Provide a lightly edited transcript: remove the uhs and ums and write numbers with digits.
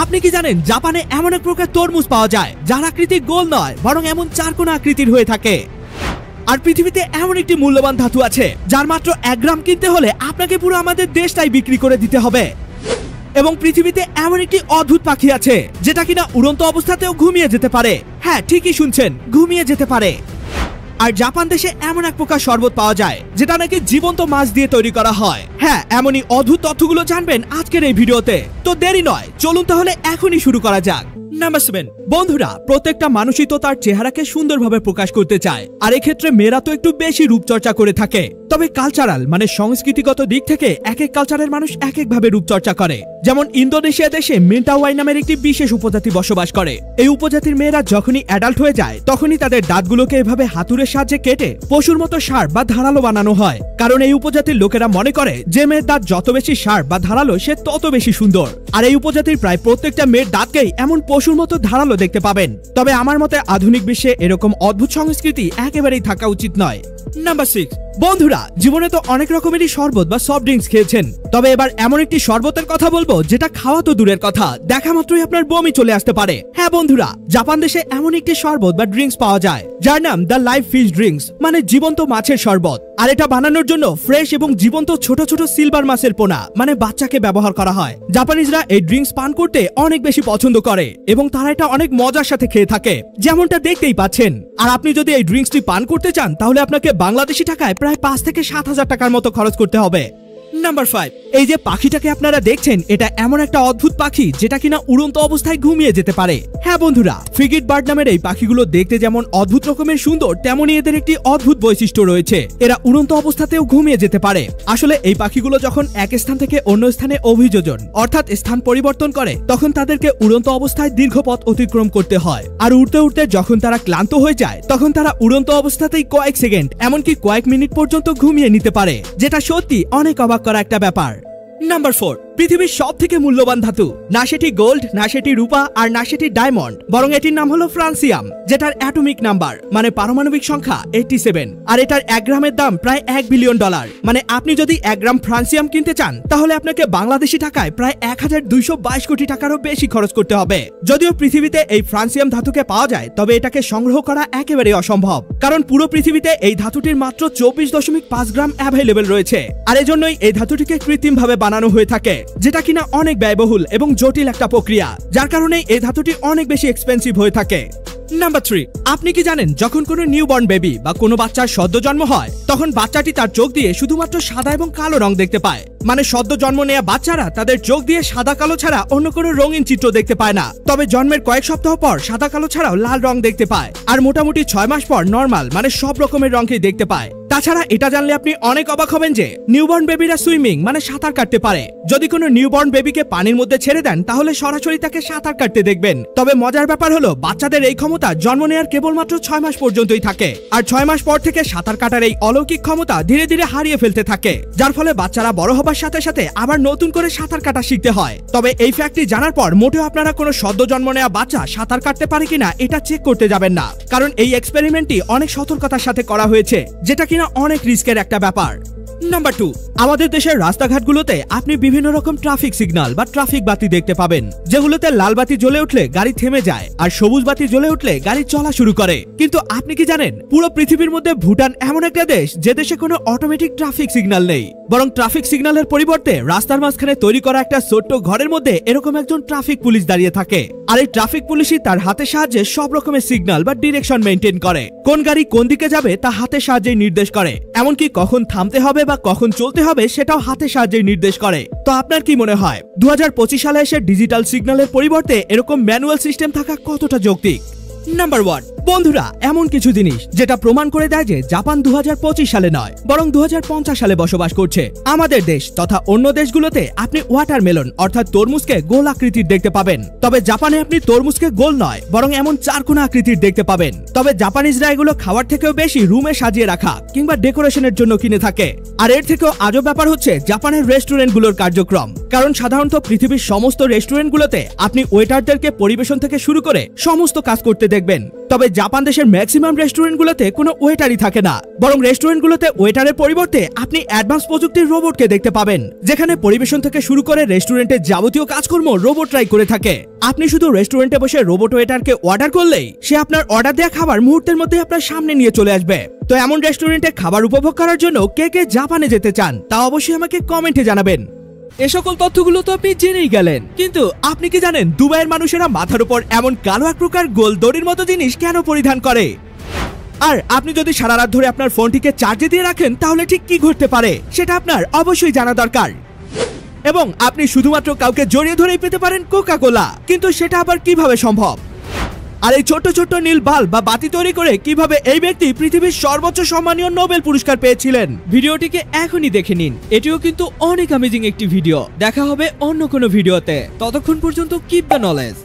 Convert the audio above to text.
আপনি কি জানেন জাপানে এমন এক প্রকার তরমুজ পাওয়া যায় যার আকৃতি গোল নয় বরং এমন চারকোনা আকৃতির হয়ে থাকে। আর পৃথিবীতে এমন একটি মূল্যবান ধাতু আছে যার মাত্র 1 গ্রাম কিনতে হলে আপনাকে পুরো আমাদের দেশটাই বিক্রি করে দিতে হবে। এবং পৃথিবীতে এমন একটি অদ্ভুত পাখি আছে যেটা কিনা উড়ন্ত অবস্থাতেও ঘুমিয়ে যেতে পারে। হ্যাঁ, ঠিকই শুনছেন, ঘুমিয়ে যেতে পারে। আর জাপান দেশে এমন এক প্রকার শরবত পাওয়া যায় যেটা নাকি জীবন্ত মাছ দিয়ে তৈরি করা হয়। হ্যাঁ, এমনই অদ্ভুত তথ্যগুলো জানবেন আজকের এই ভিডিওতে। তো দেরি নয়, চলুন তাহলে এখনই শুরু করা যাক। নাম্বার 7। বন্ধুরা, প্রত্যেকটা মানুষই তো তার চেহারাকে সুন্দরভাবে প্রকাশ করতে চায়, আর এক্ষেত্রে মেয়েরা তো একটু বেশি রূপচর্চা করে থাকে। তবে কালচারাল মানে সংস্কৃতিগত দিক থেকে এক এক কালচারের মানুষ এক এক ভাবে রূপচর্চা করে। যেমন ইন্দোনেশিয়া দেশে মিন্টাওয়াই নামের একটি বিশেষ উপজাতি বসবাস করে। এই উপজাতির মেয়েরা যখনই অ্যাডাল্ট হয়ে যায় তখনই তাদের দাঁতগুলোকে এভাবে হাতুড়ের সাহায্যে কেটে পশুর মতো শার্প বা ধারালো বানানো হয়। কারণ এই উপজাতির লোকেরা মনে করে যে মেয়ের দাঁত যত বেশি শার্প বা ধারালো সে তত বেশি সুন্দর। আর এই উপজাতির প্রায় প্রত্যেকটা মেয়ের দাঁতকেই এমন পশুর মতো ধারালো দেখতে পাবেন। তবে আমার মতে আধুনিক বিশ্বে এরকম অদ্ভুত সংস্কৃতি একেবারেই থাকা উচিত নয়। নাম্বার 6। বন্ধুরা, জীবনে তো অনেক রকমেরই শরবত বা সফট ড্রিঙ্কস খেয়েছেন, তবে এবার এমন একটি শরবতের কথা বলবো যেটা খাওয়া তো দূরের কথা, দেখা মাত্রই আপনার বমি চলে আসতে পারে। হ্যাঁ বন্ধুরা, জাপান দেশে এমন একটি শরবত বা ড্রিঙ্কস পাওয়া যায় যার নাম দ্য লাইভ ফিশ ড্রিঙ্কস, মানে জীবন্ত মাছের শরবত। আর এটা বানানোর জন্য ফ্রেশ এবং জীবন্ত ছোট ছোট সিলভার মাছের পোনা মানে বাচ্চাকে ব্যবহার করা হয়। জাপানিজরা এই ড্রিঙ্কস পান করতে অনেক বেশি পছন্দ করে এবং তারা এটা অনেক মজার সাথে খেয়ে থাকে, যেমনটা দেখতেই পাচ্ছেন। আর আপনি যদি এই ড্রিঙ্কসটি পান করতে চান তাহলে আপনাকে বাংলাদেশি টাকায় প্রায় 5 থেকে 7,000 টাকার মতো খরচ করতে হবে। নাম্বার 5। এই যে পাখিটাকে আপনারা দেখছেন এটা এমন একটা অদ্ভুত পাখি যেটা কিনা উড়ন্ত অবস্থায় ঘুমিয়ে যেতে পারে। হ্যাঁ বন্ধুরা, ফ্রিগেট বার্ড নামের এই পাখিগুলো দেখতে যেমন অদ্ভুত রকমের সুন্দর, তেমনই এদের একটি অদ্ভুত বৈশিষ্ট্য রয়েছে, এরা উড়ন্ত অবস্থাতেও ঘুমিয়ে যেতে পারে। আসলে এই পাখিগুলো যখন এক স্থান থেকে অন্য স্থানে অভিযোজন অর্থাৎ স্থান পরিবর্তন করে তখন তাদেরকে উড়ন্ত অবস্থায় দীর্ঘ পথ অতিক্রম করতে হয়। আর উড়তে উড়তে যখন তারা ক্লান্ত হয়ে যায় তখন তারা উড়ন্ত অবস্থাতেই কয়েক সেকেন্ড এমনকি কয়েক মিনিট পর্যন্ত ঘুমিয়ে নিতে পারে, যেটা সত্যি অনেক অবাক করা একটা ব্যাপার। নাম্বার 4। পৃথিবীর সব থেকে মূল্যবান ধাতু, না সেটি গোল্ড, না সেটি রূপা, আর না সেটি ডায়মন্ড, বরং এটির নাম হলো ফ্রান্সিয়াম, যেটার অ্যাটমিক নাম্বার মানে পারমাণবিক সংখ্যা 87। আর এটার 1 গ্রামের দাম প্রায় $1 বিলিয়ন। মানে আপনি যদি 1 গ্রাম ফ্রান্সিয়াম কিনতে চান তাহলে আপনাকে বাংলাদেশি টাকায় প্রায় 1222 কোটি টাকারও বেশি খরচ করতে হবে। যদিও পৃথিবীতে এই ফ্রান্সিয়াম ধাতুকে পাওয়া যায় তবে এটাকে সংগ্রহ করা একেবারে অসম্ভব, কারণ পুরো পৃথিবীতে এই ধাতুটির মাত্র 24.5 গ্রাম অ্যাভেলেবেল রয়েছে। আর এজন্যই এই ধাতুটিকে কৃত্রিম ভাবে বানানো হয়ে থাকে, যেটা কিনা অনেক ব্যয়বহুল এবং জটিল একটা প্রক্রিয়া, যার কারণে এই ধাতুটি অনেক বেশি এক্সপেন্সিভ হয়ে থাকে। নাম্বার 3। আপনি কি জানেন যখন কোনো নিউবর্ন বেবি বা কোনো বাচ্চার সদ্য জন্ম হয় তখন বাচ্চাটি তার চোখ দিয়ে শুধুমাত্র সাদা এবং কালো রং দেখতে পায়। মানে সদ্য জন্ম নেওয়া বাচ্চারা তাদের চোখ দিয়ে সাদা কালো ছাড়া অন্য কোনো রঙিন চিত্র দেখতে পায় না। তবে জন্মের কয়েক সপ্তাহ পর সাদা কালো ছাড়াও লাল রং দেখতে পায়, আর মোটামুটি 6 মাস পর নরমাল মানে সব রকমের রঙকেই দেখতে পায়। তাছাড়া এটা জানলে আপনি অনেক অবাক হবেন যে নিউবর্ন বেবিরা সুইমিং মানে সাঁতার কাটতে পারে। যদি কোনো নিউবর্ন বেবিকে পানির মধ্যে ছেড়ে দেন তাহলে সরাসরি তাকে সাঁতার কাটতে দেখবেন। তবে মজার ব্যাপার হলো বাচ্চাদের এই ক্ষমতা জন্ম নেওয়ার কেবলমাত্র 6 মাস পর্যন্তই থাকে, আর 6 মাস পর থেকে সাঁতার কাটার এই অলৌকিক ক্ষমতা ধীরে ধীরে হারিয়ে ফেলতে থাকে, যার ফলে বাচ্চারা বড় হবার সাথে সাথে আবার নতুন করে সাঁতার কাটা শিখতে হয়। তবে এই ফ্যাক্টটি জানার পর মোটেও আপনারা কোনো সদ্য জন্ম নেওয়া বাচ্চা সাঁতার কাটতে পারে কিনা এটা চেক করতে যাবেন না, কারণ এই এক্সপেরিমেন্টটি অনেক সতর্কতার সাথে করা হয়েছে, যেটা কিনা অনেক রিস্কের একটা ব্যাপার। নাম্বার 2। আমাদের দেশের রাস্তাঘাটগুলোতে আপনি বিভিন্ন রকম ট্রাফিক সিগন্যাল বা ট্রাফিক বাতি দেখতে পাবেন, যেগুলোতে লাল বাতি জ্বলে উঠলে গাড়ি থেমে যায় আর সবুজ বাতি জ্বলে উঠলে গাড়ি চলা শুরু করে। কিন্তু আপনি কি জানেন পুরো পৃথিবীর মধ্যে ভুটান এমন একটা দেশ যে দেশে কোনো অটোমেটিক ট্রাফিক সিগন্যাল নেই, বরং ট্রাফিক সিগন্যালের পরিবর্তে রাস্তার মাঝখানে তৈরি করা একটা ছোট্ট ঘরের মধ্যে এরকম একজন ট্রাফিক পুলিশ দাঁড়িয়ে থাকে। আর এই ট্রাফিক পুলিশই তার হাতের সাহায্যে সব রকমের সিগন্যাল বা ডিরেকশন মেইনটেইন করে, কোন গাড়ি কোন দিকে যাবে তা হাতের সাহায্যে নির্দেশ করে, এমনকি কখন থামতে হবে বা কখন চলতে হবে সেটাও হাতের সাহায্যে নির্দেশ করে। তো আপনার কি মনে হয় 2025 সালে এসে ডিজিটাল সিগন্যালের পরিবর্তে এরকম ম্যানুয়াল সিস্টেম থাকা কতটা যৌক্তিক? নাম্বার 1। বন্ধুরা, এমন কিছু জিনিস যেটা প্রমাণ করে দেয় যে জাপান 2025 সালে নয় বরং 2050 সালে বসবাস করছে। আমাদের দেশ তথা অন্য দেশগুলোতে আপনি ওয়াটারমেলন অর্থাৎ তরমুজকে গোল আকৃতির দেখতে পাবেন, তবে জাপানে আপনি তরমুজকে গোল নয় বরং এমন চারকোনা আকৃতির দেখতে পাবেন। তবে জাপানিজরা এগুলো খাওয়ার থেকেও বেশি রুমে সাজিয়ে রাখা কিংবা ডেকোরেশনের জন্য কিনে থাকে। আর এর থেকেও আজব ব্যাপার হচ্ছে জাপানের রেস্টুরেন্টগুলোর কার্যক্রম, কারণ সাধারণত পৃথিবীর সমস্ত রেস্টুরেন্টগুলোতে আপনি ওয়েটারদেরকে পরিবেশন থেকে শুরু করে সমস্ত কাজ করতে দেখবেন, তবে জাপান দেশের ম্যাক্সিমাম রেস্টুরেন্টগুলোতে কোনো ওয়েটারই থাকে না, বরং রেস্টুরেন্টগুলোতে ওয়েটারের পরিবর্তে আপনি অ্যাডভান্স প্রযুক্তির রোবটকে দেখতে পাবেন, যেখানে পরিবেশন থেকে শুরু করে রেস্টুরেন্টের যাবতীয় কাজকর্ম রোবটরাই করে থাকে। আপনি শুধু রেস্টুরেন্টে বসে রোবট ওয়েটারকে অর্ডার করলেই সে আপনার অর্ডার দেওয়া খাবার মুহূর্তের মধ্যে আপনার সামনে নিয়ে চলে আসবে। তো এমন রেস্টুরেন্টে খাবার উপভোগ করার জন্য কে কে জাপানে যেতে চান তা অবশ্যই আমাকে কমেন্টে জানাবেন। এ সকল তথ্যগুলো তো আপনি জেনেই গেলেন, কিন্তু আপনি কি জানেন দুবাইয়ের মানুষেরা মাথার উপর এমন কালো এক প্রকার গোল দড়ির মতো জিনিস কেন পরিধান করে? আর আপনি যদি সারা রাত ধরে আপনার ফোনটিকে চার্জে দিয়ে রাখেন তাহলে ঠিক কি ঘটতে পারে সেটা আপনার অবশ্যই জানা দরকার। এবং আপনি শুধুমাত্র কাউকে জড়িয়ে ধরেই পেতে পারেন কোকা কোলা, কিন্তু সেটা আবার কিভাবে সম্ভব? আর এই ছোট্ট ছোট্ট নীল বাল্ব বা বাতি তৈরি করে কিভাবে এই ব্যক্তি পৃথিবীর সর্বোচ্চ সম্মানীয় নোবেল পুরস্কার পেয়েছিলেন, ভিডিওটিকে এখনই দেখে নিন। এটিও কিন্তু অনেক অ্যামেজিং একটি ভিডিও। দেখা হবে অন্য কোনো ভিডিওতে, ততক্ষণ পর্যন্ত কিপ দ্য নলেজ।